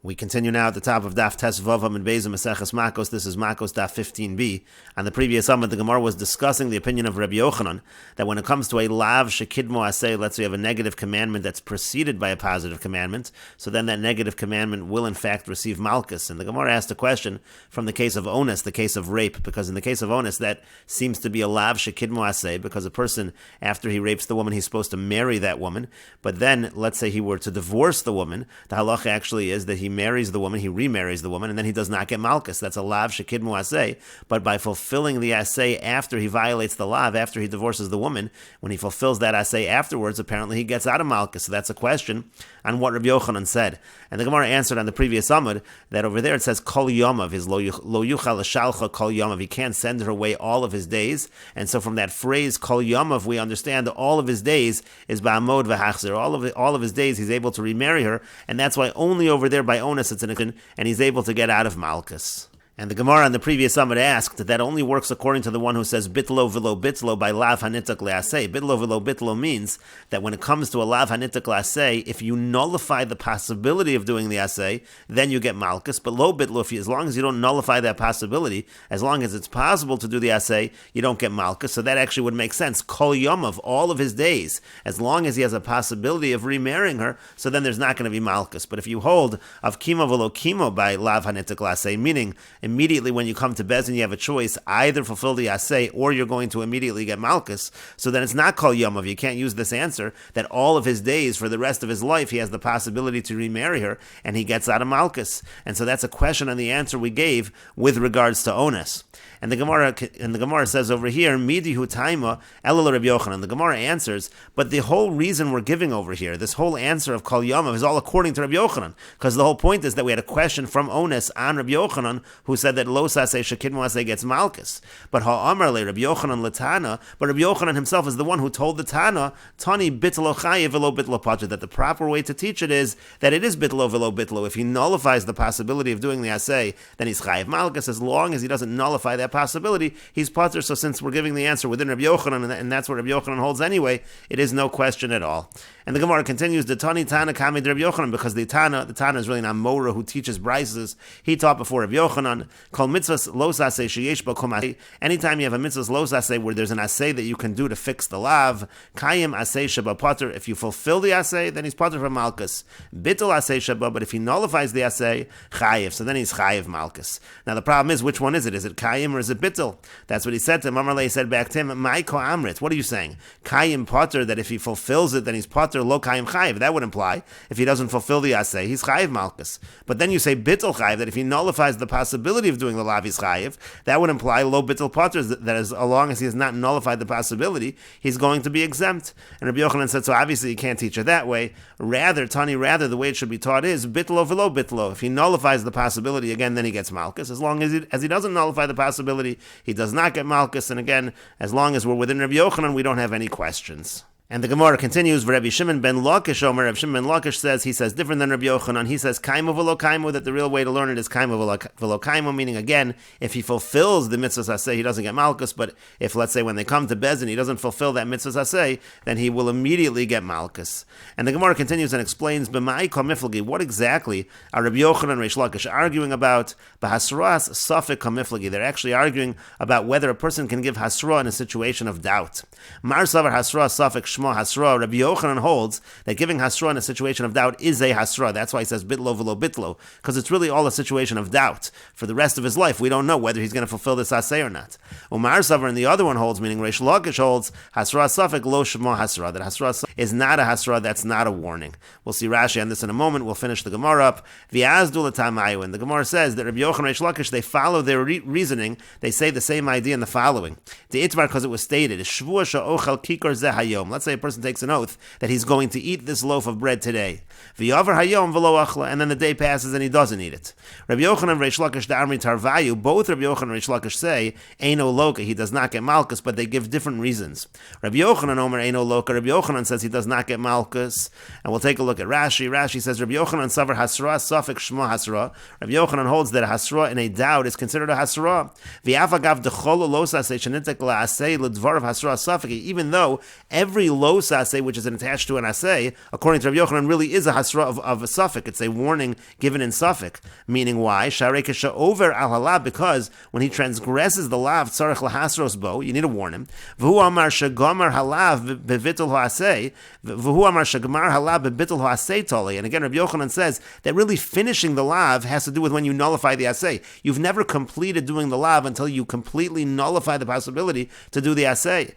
We continue now at the top of Daf Tesvav Meseches Makkos. This is Makkos Daf 15b. On the previous Amud, the Gemara was discussing the opinion of Rabbi Yochanan that when it comes to a lav shekidmo aseh, let's say you have a negative commandment that's preceded by a positive commandment, so then that negative commandment will in fact receive malchus. And the Gemara asked a question from the case of onus, the case of rape, because in the case of onus that seems to be a lav shekidmo aseh, because a person, after he rapes the woman, he's supposed to marry that woman, but then let's say he were to divorce the woman, the halacha actually is that he marries the woman, he remarries the woman, and then he does not get malchus. That's a lav shekidmu aseh. But by fulfilling the aseh after he violates the lav, after he divorces the woman, when he fulfills that aseh afterwards, apparently he gets out of malchus. So that's a question on what Rabbi Yochanan said. And the Gemara answered on the previous Amud that over there it says kol yomav, his lo yuchal shalcha kol yomav. He can't send her away all of his days. And so from that phrase kol yomav, we understand that all of his days is ba'amod v'hachzer. All of his days he's able to remarry her, and that's why only over there by onus it's an and he's able to get out of malchus. And the Gemara on the previous Amud asked that only works according to the one who says bitlo velo bitlo by lav hanitak leaseh. Bitlo velo bitlo means that when it comes to a lav hanitak leaseh, if you nullify the possibility of doing the aseh, then you get malchus. But lo bitlo, as long as you don't nullify that possibility, as long as it's possible to do the aseh, you don't get malchus. So that actually would make sense. Kol yomav, all of his days, as long as he has a possibility of remarrying her, so then there's not going to be malchus. But if you hold of kimo velo kimo by lav hanitak leaseh, meaning immediately when you come to Bezin, you have a choice, either fulfill the aseh or you're going to immediately get malchus. So then it's not kol yomav. You can't use this answer that all of his days, for the rest of his life, he has the possibility to remarry her and he gets out of malchus. And so that's a question on the answer we gave with regards to onus. And the Gemara says over here, Midi hu taima elul Rabbi Yochanan. The Gemara answers, but the whole reason we're giving over here, this whole answer of kol yomav, is all according to Rabbi Yochanan, because the whole point is that we had a question from onus on Rabbi Yochanan, who said that lo saseh shekidmu aseh gets malchus. But ha'amar le Rabbi Yochanan latana, but Rabbi Yochanan himself is the one who told the Tana, Tani bitlo chayiv velo bitlo pater, that the proper way to teach it is that it is bitlo velo bitlo. If he nullifies the possibility of doing the aseh, then he's chayiv malchus. As long as he doesn't nullify that possibility, he's pater. So since we're giving the answer within Rabbi Yochanan, and that's what Rabbi Yochanan holds anyway, it is no question at all. And the Gemara continues, the Tani Tana Kamid Rabbi Yochanan, because the Tana is really not Mora who teaches brises. He taught before Rabbi Yochanan, Kol mitzvahs los aseh sheyesh bo kol aseh. Anytime you have a mitzvahs los aseh where there's an aseh that you can do to fix the lav, kayim aseh sheba pater. If you fulfill the aseh, then he's pater from malchus. Bittul aseh sheba, but if he nullifies the aseh, chayiv. So then he's chayiv malchus. Now the problem is, which one is it? Is it kayim or is it bittul? That's what he said to him. Amarle said back to him, Mai ko amrit. What are you saying? Kayim pater, that if he fulfills it, then he's pater lo kayim chayiv. That would imply if he doesn't fulfill the aseh, he's chayiv malchus. But then you say bittul chayiv, that if he nullifies the possibility of doing the lav, he's chayiv. That would imply lo bittul pater, that as long as he has not nullified the possibility, he's going to be exempt. And Rabbi Yochanan said, so obviously you can't teach it that way. Rather, the way it should be taught is bitlo velo bitlo. If he nullifies the possibility again, then he gets malchus. As long as he doesn't nullify the possibility, he does not get malchus. And again, as long as we're within Rabbi Yochanan, we don't have any questions. And the Gemara continues, Rabbi Shimon ben Lakish Omer. Rabbi Shimon ben Lakish says, he says different than Rabbi Yochanan. He says kaimu velo kaimu, that the real way to learn it is kaimu velo kaimu, meaning again, if he fulfills the mitzvah aseh, he doesn't get malchus. But if, let's say, when they come to Bezin, he doesn't fulfill that mitzvah aseh, then he will immediately get malchus. And the Gemara continues and explains, b'mai kol miflagi, what exactly are Rabbi Yochanan and Reish Lakish arguing about? B'hasras safek kol miflagi. They're actually arguing about whether a person can give hasra in a situation of doubt. Mar savar hasra safek shma hasra. Rabbi Yochanan holds that giving hasra in a situation of doubt is a hasra. That's why he says bitlo velo bitlo, because it's really all a situation of doubt. For the rest of his life, we don't know whether he's going to fulfill this aseh or not. Umar savar, and the other one holds, meaning Reish Lakish holds, hasra safek lo shma hasra, that hasra is not a hasra, that's not a warning. We'll see Rashi on this in a moment. We'll finish the Gemara up. V'yazdu l'tamayu, and the Gemara says that Rabbi Yochanan and Reish Lakish, they follow their reasoning. They say the same idea in the following. The itmar, because it was stated, shvua sha'ochel kikar zeh hayom. Let's say a person takes an oath that he's going to eat this loaf of bread today. V'yavar hayom v'lo achla, and then the day passes and he doesn't eat it. Rabbi Yochanan and Reish Lakish da'amri tarvayu, both Rabbi Yochanan and Reish Lakish say, eino loka, he does not get malchus, but they give different reasons. Rabbi Yochanan omer eino loka, Rabbi Yochanan says he does not get malchus, and we'll take a look at Rashi. Rashi says, Rabbi Yochanan savar hasra safek shma hasra. Rabbi Yochanan holds that a hasra in a doubt is considered a hasra. V'afagav dechol lo saseh shenitek la'aseh l'dvar of hasra safek, even though every los asay, which is attached to an asay, according to Rabbi Yochanan, really is a hasra of a suffix. It's a warning given in suffix. Meaning why? Sharei kesha over al halav, because when he transgresses the lav, tzarech lahasros bo, you need to warn him. V'hu amar shegamar halav bevitul ha'asay, v'hu amar shegamar halav bevitul ha'asay toli. And again, Rabbi Yochanan says that really finishing the lav has to do with when you nullify the asay. You've never completed doing the lav until you completely nullify the possibility to do the asay.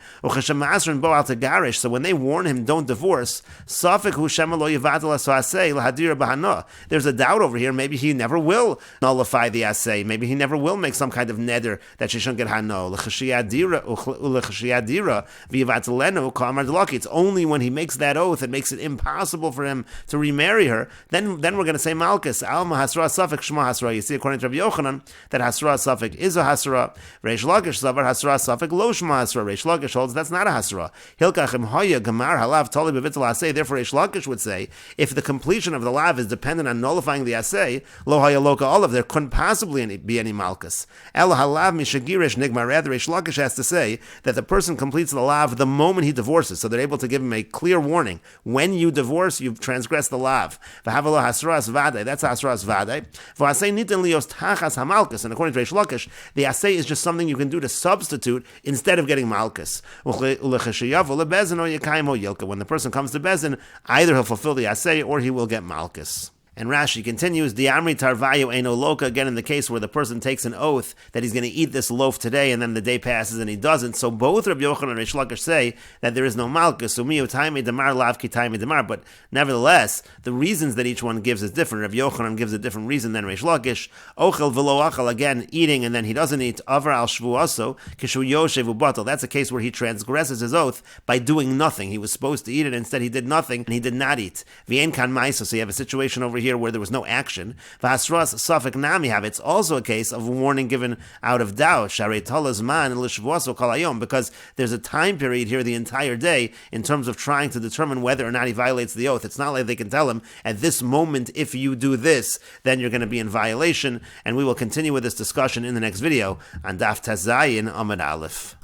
So when they warn him, don't divorce, there's a doubt over here. Maybe he never will nullify the asay. Maybe he never will make some kind of neder that she shouldn't get hano. It's only when he makes that oath, it makes it impossible for him to remarry her. Then we're going to say malchus alma hasra safek shma hasra. You see, according to Rabbi Yochanan, that hasra safek is a hasra. Reish Lakish savar hasra safek lo shma hasra. Reish Lakish holds that's not a hasra. Hilkachim hoya gemar halav tali bevitel asay. Therefore, Reish Lakish would say if the completion of the lav is dependent on nullifying the asay, lo haya loka olav, there couldn't possibly be any malchus. El halav mishagirish nigmar. Rather, Reish Lakish has to say that the person completes the lav the moment he divorces, so they're able to give him a clear warning: when you divorce, you've transgressed the lav. V'havalo hasras vaday. That's hasras vaday. V'asay nitin lios tachas hamalchus. And according to Reish Lakish, the asay is just something you can do to substitute instead of getting malchus. When the person comes to bezin, either he'll fulfill the asay or he will get malchus. And Rashi continues, Diamri tarvayu eino loka, again in the case where the person takes an oath that he's going to eat this loaf today and then the day passes and he doesn't. So both Rabbi Yochanan and Reish Lakish say that there is no malchus. But nevertheless, the reasons that each one gives is different. Rabbi Yochanan gives a different reason than Reish Lakish. Ochel v'lo achal, again, eating and then he doesn't eat. Avar al shvuaso, kishu yoshev ubatal. That's a case where he transgresses his oath by doing nothing. He was supposed to eat it, instead he did nothing and he did not eat. V'en kan maisa, so you have a situation over here where there was no action. V'hasras safek nami have. It's also a case of warning given out of doubt. Sharei talas man l'shvuaso kol hayom, because there's a time period here the entire day in terms of trying to determine whether or not he violates the oath. It's not like they can tell him at this moment, if you do this, then you're going to be in violation. And we will continue with this discussion in the next video on Daf Tazayin Amud Aleph.